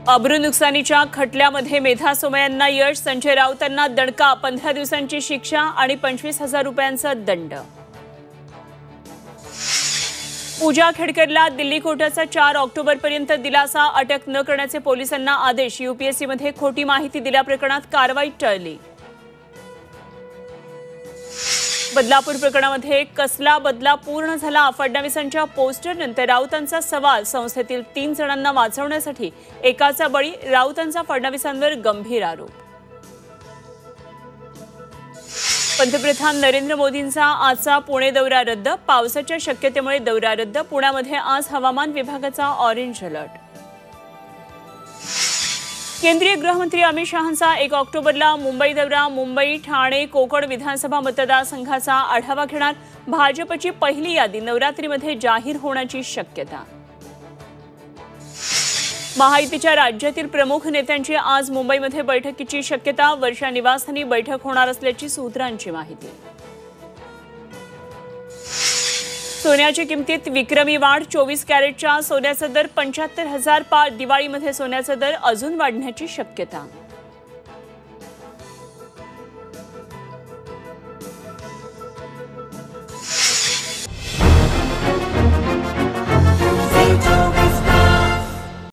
अब्रू नुकसानीच्या खटल्यामध्ये मेधा सोमय्यांना यश, संजय राऊतांना दणका, 15 दिवसांची शिक्षा आणि 25,000 रुपयांचा दंड। पूजा खेडकरला दिल्ली कोर्टाचा 4 ऑक्टोबरपर्यंत दिलासा, अटक न करण्याचे पोलिसांना आदेश। यूपीएससीमध्ये खोटी माहिती दिल्याप्रकरणात कारवाई टळली। बदलापूर प्रकरणामध्ये कसला बदला पूर्ण झाला? फडणवीसांच्या पोस्टरनंतर राऊतांचा सवाल, संस्थेतील 3 जणांना वाचवण्यासाठी एकाचा बळी, राऊतांचा फडणवीसांवर गंभीर आरोप। पंतप्रधान नरेंद्र मोदींचा आजचा पुणे दौरा रद्द, पावसाच्या शक्यतेमुळे दौरा रद्द। पुण्यामध्ये आज हवामान विभागाचा ऑरेंज अलर्ट। केंद्रीय गृहमंत्री अमित शहांचा 1 ऑक्टोबरला मुंबई दौरा, मुंबई, ठाणे, कोकण विधानसभा मतदारसंघाचा आढावा घेणार। भाजपची पहिली यादी नवरात्रीमध्ये जाहीर होण्याची शक्यता। महायुतीच्या राज्यातील प्रमुख नेत्यांची आज मुंबईमध्ये बैठकीची शक्यता, वर्षा निवासस्थानी बैठक होणार असल्याची सूत्रांची माहिती। सोन्याच्या किमतीत विक्रमी वाढ, 24 कॅरेटच्या सोन्याचा दर 75,000 पार, दिवाळीमध्ये सोन्याचा दर अजून वाढण्याची शक्यता।